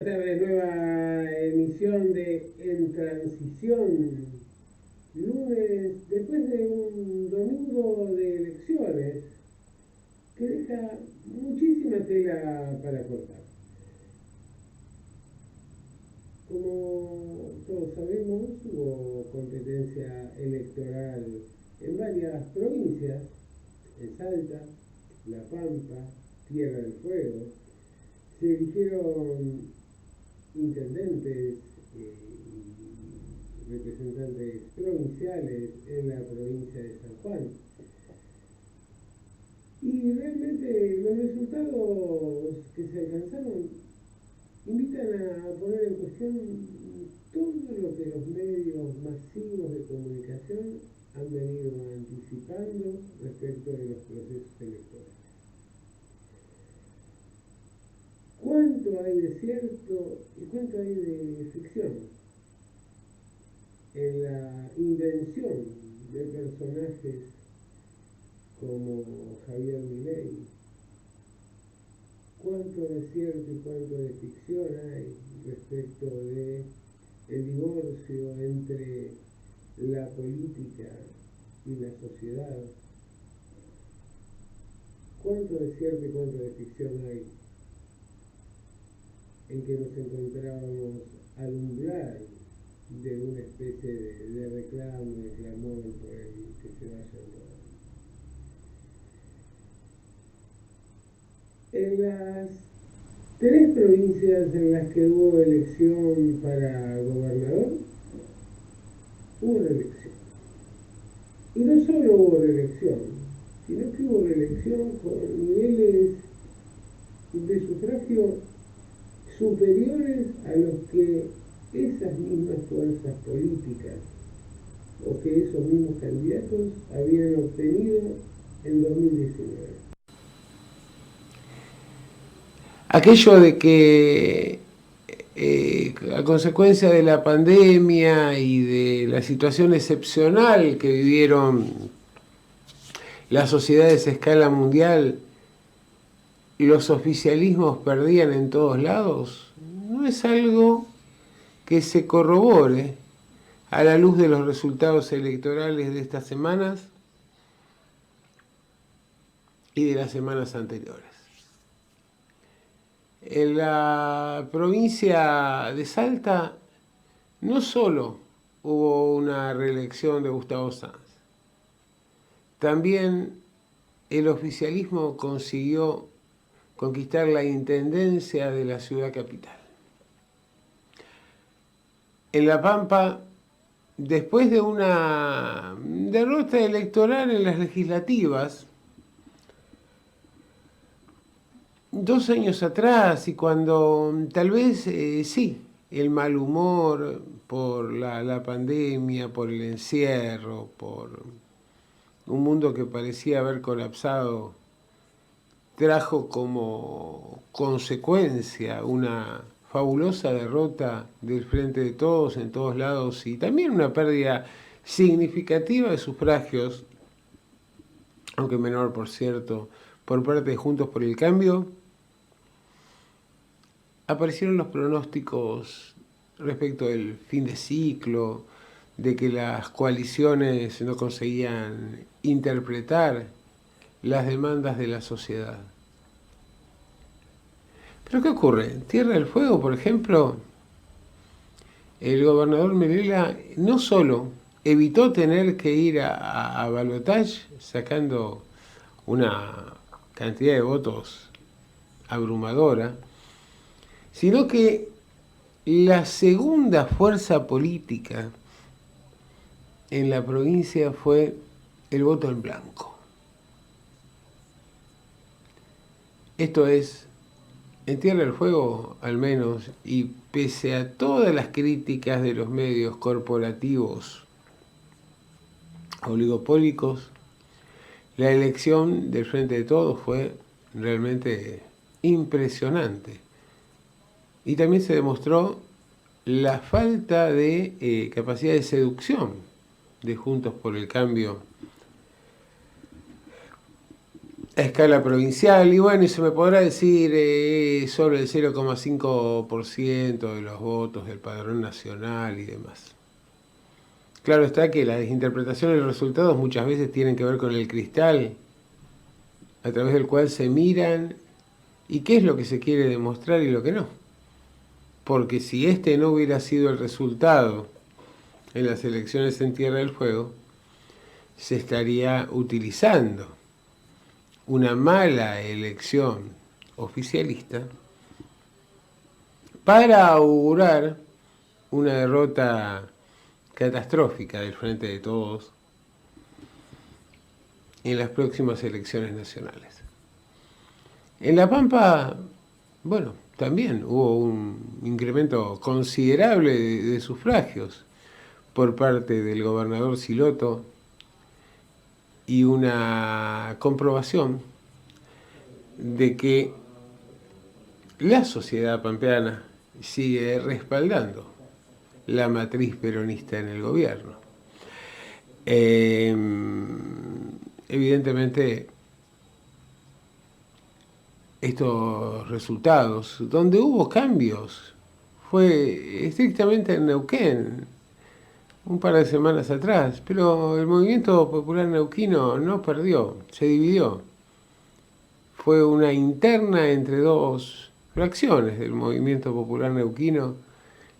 Esta nueva emisión de En Transición, lunes, después de un domingo de elecciones que deja muchísima tela para cortar. Como todos sabemos, hubo competencia electoral en varias provincias, en Salta, La Pampa, Tierra del Fuego. Se eligieron intendentes y representantes provinciales en la provincia de San Juan. Y realmente los resultados que se alcanzaron invitan a poner en cuestión todo lo que los medios masivos de comunicación han venido anticipando respecto de los procesos electorales. ¿Cuánto hay de cierto y cuánto hay de ficción en la invención de personajes como Javier Milei? ¿Cuánto de cierto y cuánto de ficción hay respecto de el divorcio entre la política y la sociedad? ¿Cuánto de cierto y cuánto de ficción hay en que nos encontrábamos al umbral de una especie de reclamo, de clamor por el que se vaya a en las tres provincias en las que hubo elección para gobernador, hubo reelección. Y no solo hubo reelección, sino que hubo reelección con niveles de sufragio superiores a los que esas mismas fuerzas políticas o que esos mismos candidatos habían obtenido en 2019. Aquello de que a consecuencia de la pandemia y de la situación excepcional que vivieron las sociedades a escala mundial, los oficialismos perdían en todos lados, no es algo que se corrobore a la luz de los resultados electorales de estas semanas y de las semanas anteriores. En la provincia de Salta no solo hubo una reelección de Gustavo Sanz, también el oficialismo consiguió conquistar la intendencia de la ciudad capital. En La Pampa, después de una derrota electoral en las legislativas, 2 años atrás, y cuando tal vez sí, el mal humor por la pandemia, por el encierro, por un mundo que parecía haber colapsado, trajo como consecuencia una fabulosa derrota del Frente de Todos en todos lados y también una pérdida significativa de sufragios, aunque menor por cierto, por parte de Juntos por el Cambio. Aparecieron los pronósticos respecto del fin de ciclo, de que las coaliciones no conseguían interpretar las demandas de la sociedad. Pero ¿qué ocurre? En Tierra del Fuego, por ejemplo, el gobernador Melela no solo evitó tener que ir a balotaje sacando una cantidad de votos abrumadora, sino que la segunda fuerza política en la provincia fue el voto en blanco. Esto es, en Tierra del Fuego al menos, y pese a todas las críticas de los medios corporativos oligopólicos, la elección del Frente de Todos fue realmente impresionante. Y también se demostró la falta de capacidad de seducción de Juntos por el Cambio a escala provincial, y bueno, y se me podrá decir solo el 0,5% de los votos del padrón nacional y demás. Claro está que las interpretaciones de los resultados muchas veces tienen que ver con el cristal a través del cual se miran y qué es lo que se quiere demostrar y lo que no. Porque si este no hubiera sido el resultado en las elecciones en Tierra del Fuego, se estaría utilizando una mala elección oficialista para augurar una derrota catastrófica del Frente de Todos en las próximas elecciones nacionales. En La Pampa, bueno, también hubo un incremento considerable de sufragios por parte del gobernador Siloto y una comprobación de que la sociedad pampeana sigue respaldando la matriz peronista en el gobierno. Evidentemente, estos resultados, donde hubo cambios, fue estrictamente en Neuquén, un par de semanas atrás, pero el movimiento popular neuquino no perdió, se dividió. Fue una interna entre dos fracciones del movimiento popular neuquino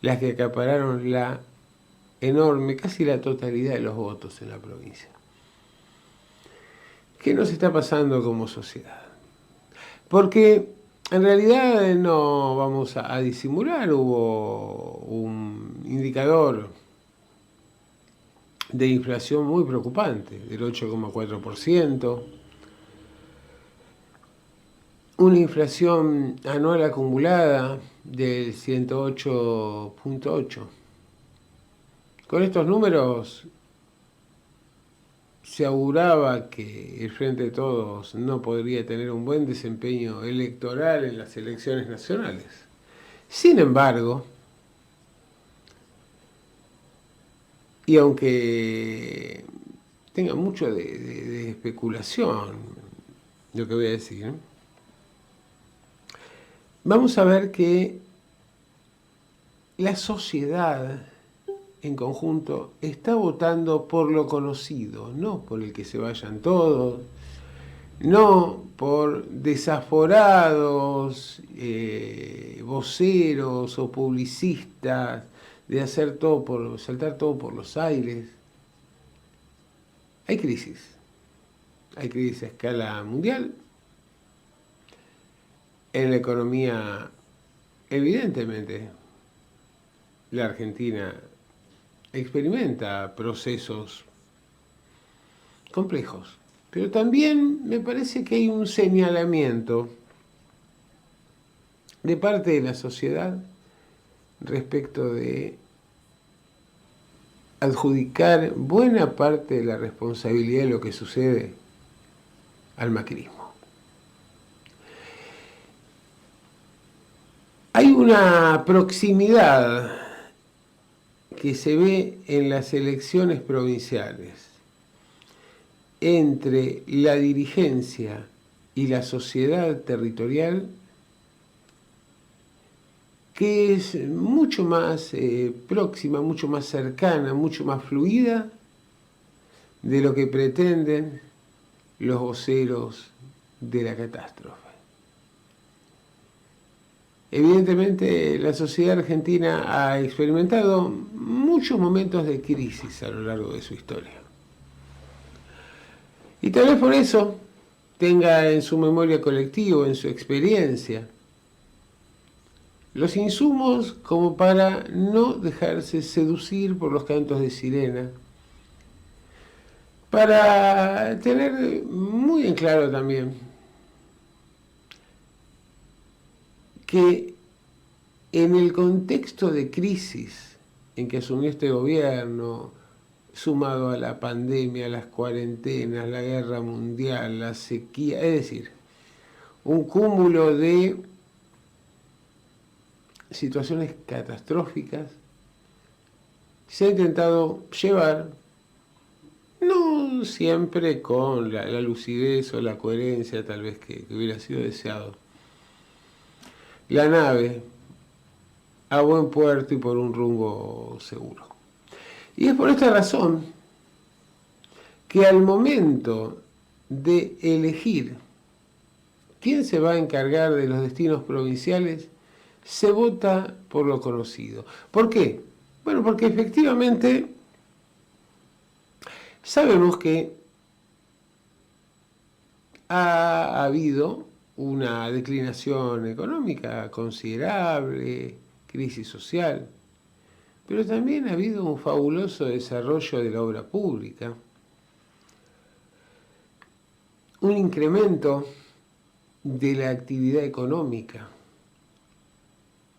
las que acapararon la enorme, casi la totalidad de los votos en la provincia. ¿Qué nos está pasando como sociedad? Porque en realidad no vamos a disimular, hubo un indicador de inflación muy preocupante, del 8,4%, una inflación anual acumulada del 108,8%. Con estos números se auguraba que el Frente de Todos no podría tener un buen desempeño electoral en las elecciones nacionales. Sin embargo, y aunque tenga mucho de especulación lo que voy a decir, vamos a ver que la sociedad en conjunto está votando por lo conocido, no por el que se vayan todos, no por desaforados voceros o publicistas de hacer todo por saltar todo por los aires. Hay crisis a escala mundial. En la economía, evidentemente, la Argentina experimenta procesos complejos, pero también me parece que hay un señalamiento de parte de la sociedad respecto de adjudicar buena parte de la responsabilidad de lo que sucede al macrismo. Hay una proximidad que se ve en las elecciones provinciales entre la dirigencia y la sociedad territorial que es mucho más próxima, mucho más cercana, mucho más fluida de lo que pretenden los voceros de la catástrofe. Evidentemente, la sociedad argentina ha experimentado muchos momentos de crisis a lo largo de su historia. Y tal vez por eso tenga en su memoria colectiva, en su experiencia, los insumos como para no dejarse seducir por los cantos de sirena, para tener muy en claro también que en el contexto de crisis en que asumió este gobierno, sumado a la pandemia, las cuarentenas, la guerra mundial, la sequía, es decir, un cúmulo de situaciones catastróficas, se ha intentado llevar, no aún siempre con la lucidez o la coherencia tal vez que hubiera sido deseado. La nave a buen puerto y por un rumbo seguro. Y es por esta razón que al momento de elegir quién se va a encargar de los destinos provinciales, se vota por lo conocido. ¿Por qué? Bueno, porque efectivamente sabemos que ha habido una declinación económica considerable, crisis social, pero también ha habido un fabuloso desarrollo de la obra pública, un incremento de la actividad económica,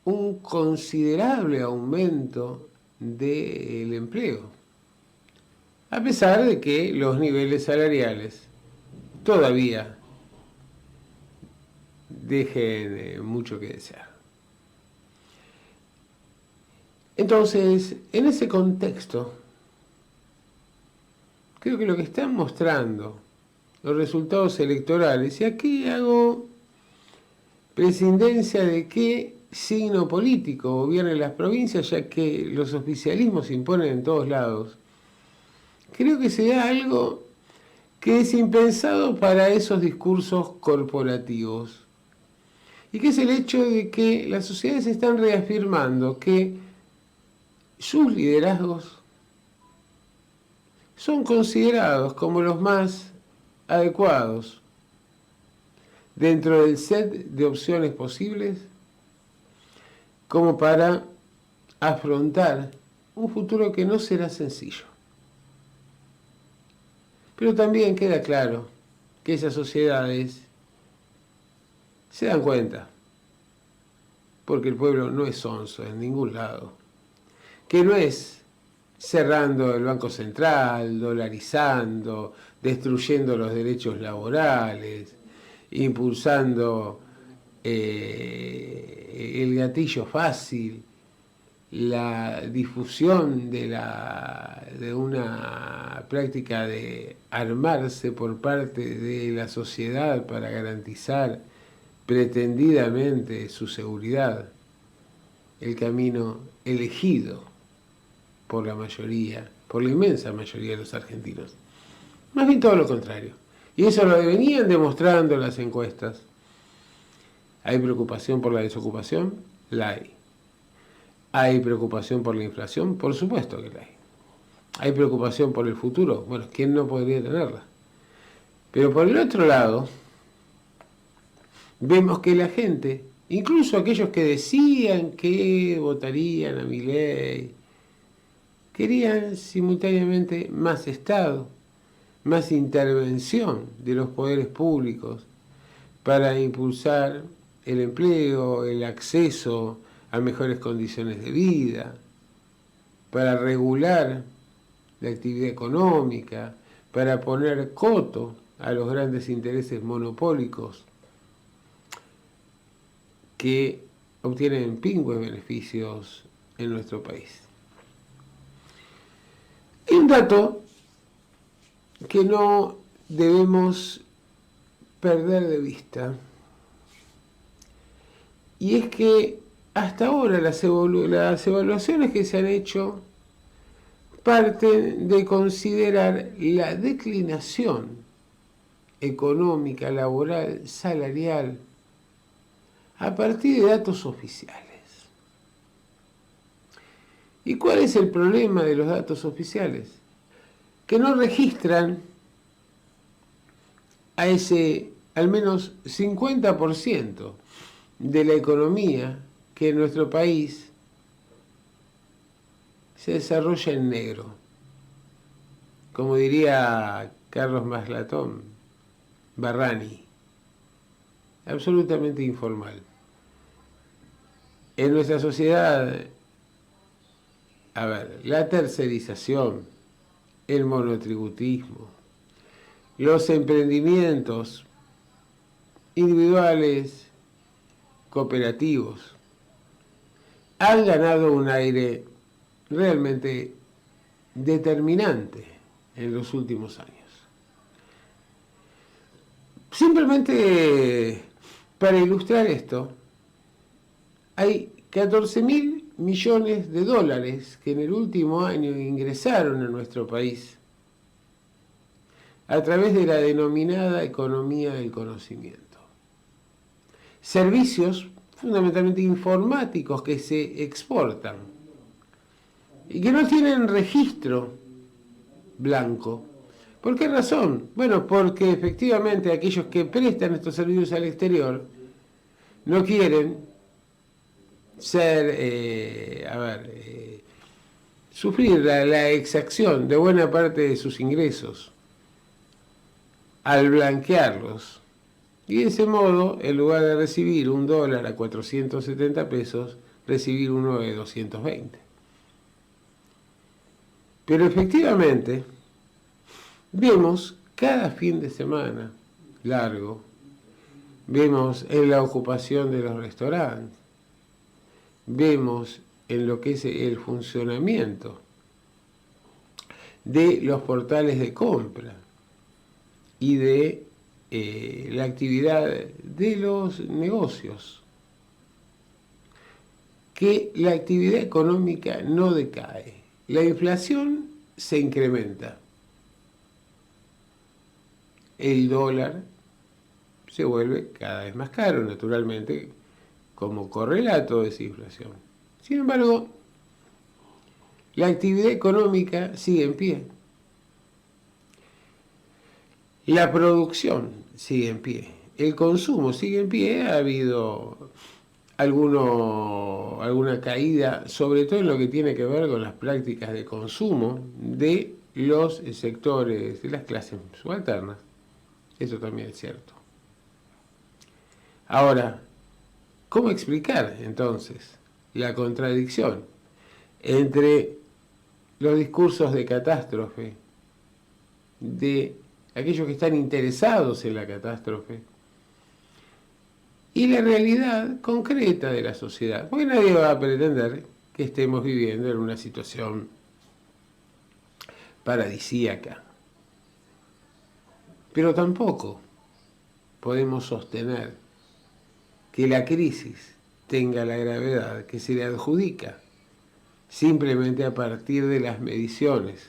un considerable aumento del empleo, a pesar de que los niveles salariales todavía dejen mucho que desear. Entonces, en ese contexto, creo que lo que están mostrando los resultados electorales, y aquí hago prescindencia de qué signo político gobierne las provincias, ya que los oficialismos se imponen en todos lados, creo que se da algo que es impensado para esos discursos corporativos, y que es el hecho de que las sociedades están reafirmando que sus liderazgos son considerados como los más adecuados dentro del set de opciones posibles como para afrontar un futuro que no será sencillo. Pero también queda claro que esas sociedades se dan cuenta, porque el pueblo no es sonso en ningún lado, que no es cerrando el Banco Central, dolarizando, destruyendo los derechos laborales, impulsando el gatillo fácil, la difusión de una práctica de armarse por parte de la sociedad para garantizar pretendidamente su seguridad, el camino elegido por la mayoría, por la inmensa mayoría de los argentinos. Más bien todo lo contrario. Y eso lo venían demostrando las encuestas. ¿Hay preocupación por la desocupación? La hay. ¿Hay preocupación por la inflación? Por supuesto que la hay. ¿Hay preocupación por el futuro? Bueno, ¿quién no podría tenerla? Pero por el otro lado, vemos que la gente, incluso aquellos que decían que votarían a Milei, querían simultáneamente más Estado, más intervención de los poderes públicos para impulsar el empleo, el acceso a mejores condiciones de vida, para regular la actividad económica, para poner coto a los grandes intereses monopólicos que obtienen pingües beneficios en nuestro país. Hay un dato que no debemos perder de vista, y es que hasta ahora las evaluaciones que se han hecho parten de considerar la declinación económica, laboral, salarial, a partir de datos oficiales. ¿Y cuál es el problema de los datos oficiales? Que no registran a ese al menos 50% de la economía que en nuestro país se desarrolla en negro. Como diría Carlos Maslatón, Barrani, absolutamente informal. En nuestra sociedad, a ver, la tercerización, el monotributismo, los emprendimientos individuales, cooperativos, han ganado un aire realmente determinante en los últimos años. Simplemente para ilustrar esto, hay 14.000 millones de dólares que en el último año ingresaron a nuestro país a través de la denominada economía del conocimiento. Servicios fundamentalmente informáticos que se exportan y que no tienen registro blanco. ¿Por qué razón? Bueno, porque efectivamente aquellos que prestan estos servicios al exterior no quieren sufrir la exacción de buena parte de sus ingresos al blanquearlos. Y de ese modo, en lugar de recibir $1 a 470 pesos, recibir uno de 220. Pero efectivamente, vemos cada fin de semana largo, vemos en la ocupación de los restaurantes, vemos en lo que es el funcionamiento de los portales de compra y de la actividad de los negocios, que la actividad económica no decae, la inflación se incrementa, el dólar se vuelve cada vez más caro, naturalmente, como correlato de esa inflación. Sin embargo, la actividad económica sigue en pie. La producción sigue en pie. El consumo sigue en pie. Ha habido alguna caída, sobre todo en lo que tiene que ver con las prácticas de consumo de los sectores de las clases subalternas. Eso también es cierto. Ahora, ¿cómo explicar entonces la contradicción entre los discursos de catástrofe de aquellos que están interesados en la catástrofe y la realidad concreta de la sociedad? Porque nadie va a pretender que estemos viviendo en una situación paradisíaca. Pero tampoco podemos sostener que la crisis tenga la gravedad que se le adjudica simplemente a partir de las mediciones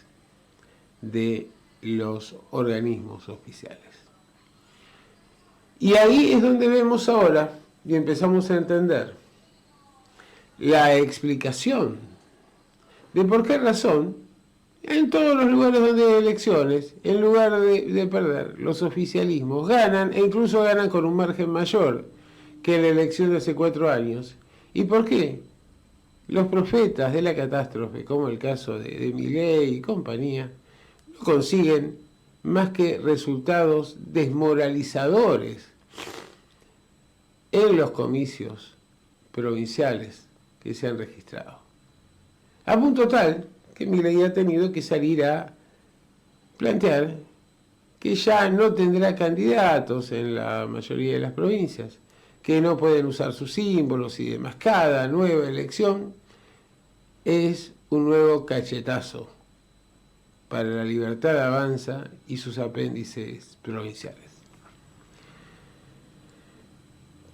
de los organismos oficiales. Y ahí es donde vemos ahora y empezamos a entender la explicación de por qué razón en todos los lugares donde hay elecciones, en lugar de perder, los oficialismos ganan, e incluso ganan con un margen mayor que en la elección de hace 4 años. ¿Y por qué? Los profetas de la catástrofe, como el caso de Milei y compañía, no consiguen más que resultados desmoralizadores en los comicios provinciales que se han registrado. A punto tal que Milei ha tenido que salir a plantear que ya no tendrá candidatos en la mayoría de las provincias, que no pueden usar sus símbolos y demás. Cada nueva elección es un nuevo cachetazo para la Libertad Avanza y sus apéndices provinciales.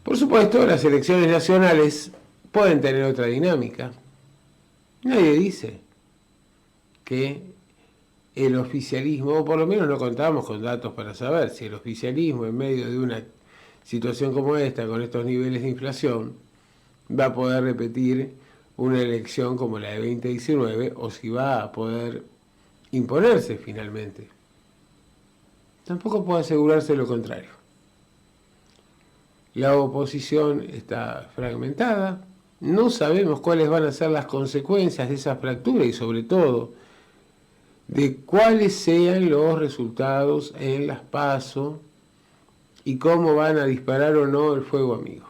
Por supuesto, las elecciones nacionales pueden tener otra dinámica. Nadie dice que el oficialismo, o por lo menos no contamos con datos para saber si el oficialismo en medio de una situación como esta, con estos niveles de inflación, va a poder repetir una elección como la de 2019 o si va a poder imponerse finalmente. Tampoco puedo asegurarse lo contrario. La oposición está fragmentada, no sabemos cuáles van a ser las consecuencias de esa fractura y sobre todo de cuáles sean los resultados en las PASO y cómo van a disparar o no el fuego amigo.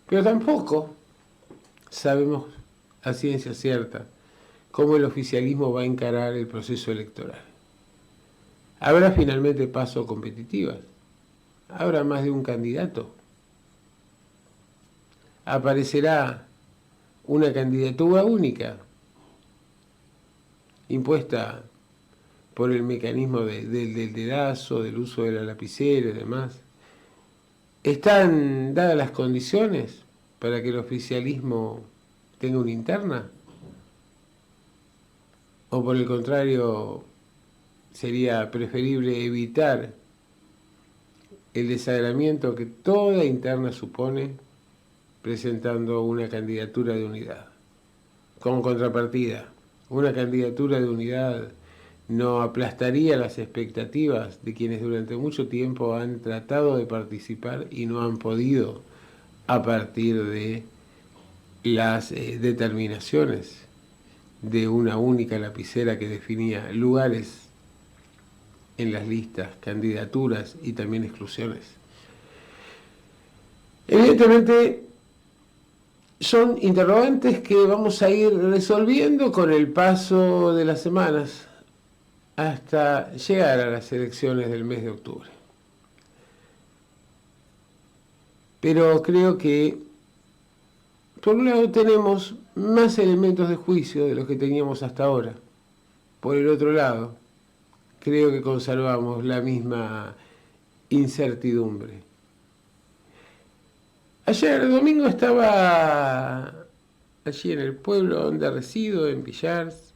Pero tampoco sabemos a ciencia cierta cómo el oficialismo va a encarar el proceso electoral. ¿Habrá finalmente PASO competitivas? ¿Habrá más de un candidato? ¿Aparecerá una candidatura única impuesta por el mecanismo del dedazo, del uso de la lapicera y demás. ¿Están dadas las condiciones para que el oficialismo tenga una interna? ¿O por el contrario, sería preferible evitar el desagramiento que toda interna supone presentando una candidatura de unidad? Como contrapartida, una candidatura de unidad no aplastaría las expectativas de quienes durante mucho tiempo han tratado de participar y no han podido a partir de las determinaciones de una única lapicera que definía lugares en las listas, candidaturas y también exclusiones. Evidentemente, son interrogantes que vamos a ir resolviendo con el paso de las semanas hasta llegar a las elecciones del mes de octubre. Pero creo que, por un lado, tenemos más elementos de juicio de los que teníamos hasta ahora. Por el otro lado, creo que conservamos la misma incertidumbre. Ayer domingo estaba allí en el pueblo donde resido, en Villars.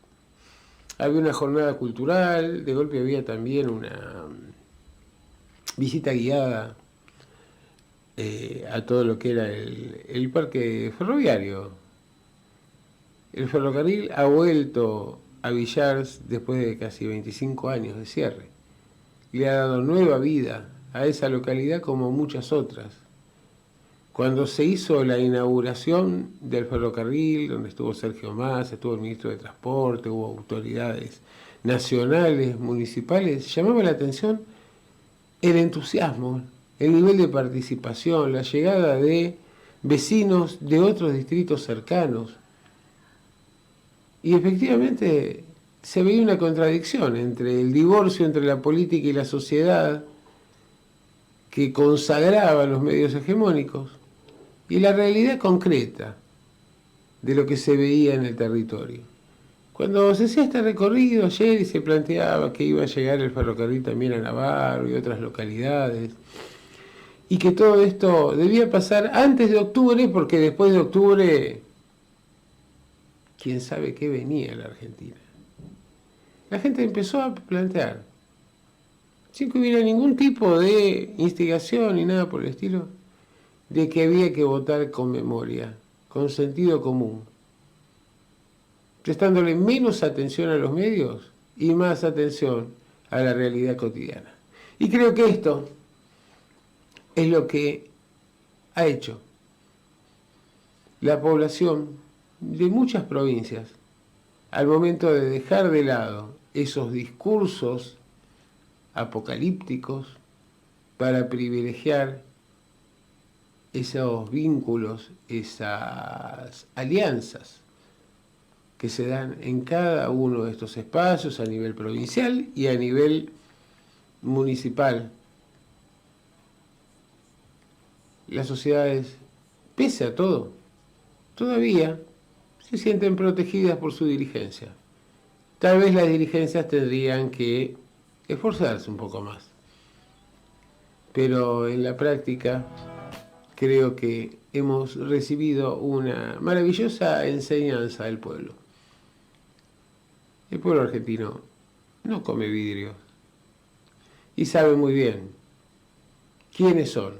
Había una jornada cultural, de golpe había también una visita guiada a todo lo que era el parque ferroviario. El ferrocarril ha vuelto a Villars después de casi 25 años de cierre. Le ha dado nueva vida a esa localidad como muchas otras. Cuando se hizo la inauguración del ferrocarril, donde estuvo Sergio Massa, estuvo el ministro de Transporte, hubo autoridades nacionales, municipales, llamaba la atención el entusiasmo, el nivel de participación, la llegada de vecinos de otros distritos cercanos. Y efectivamente se veía una contradicción entre el divorcio entre la política y la sociedad que consagraba los medios hegemónicos y la realidad concreta de lo que se veía en el territorio. Cuando se hacía este recorrido ayer y se planteaba que iba a llegar el ferrocarril también a Navarro y otras localidades, y que todo esto debía pasar antes de octubre, porque después de octubre, quién sabe qué venía en la Argentina. La gente empezó a plantear, sin que hubiera ningún tipo de instigación ni nada por el estilo, de que había que votar con memoria, con sentido común, prestándole menos atención a los medios y más atención a la realidad cotidiana. Y creo que esto es lo que ha hecho la población de muchas provincias al momento de dejar de lado esos discursos apocalípticos para privilegiar esos vínculos, esas alianzas que se dan en cada uno de estos espacios a nivel provincial y a nivel municipal. Las sociedades, pese a todo, todavía se sienten protegidas por su dirigencia. Tal vez las dirigencias tendrían que esforzarse un poco más. Pero en la práctica creo que hemos recibido una maravillosa enseñanza del pueblo. El pueblo argentino no come vidrio y sabe muy bien quiénes son,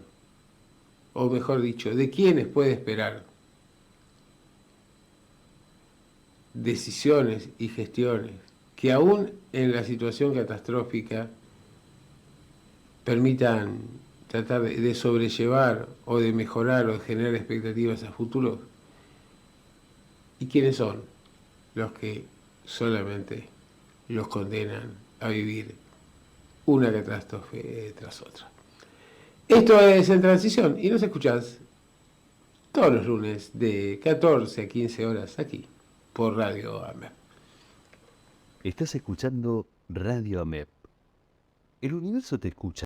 o mejor dicho, de quiénes puede esperar decisiones y gestiones que aún en la situación catastrófica permitan tratar de sobrellevar o de mejorar o de generar expectativas a futuro. ¿Y quiénes son los que solamente los condenan a vivir una catástrofe tras otra? Esto es En Transición y nos escuchás todos los lunes de 14 a 15 horas aquí por Radio AMEP. Estás escuchando Radio AMEP. El universo te escucha.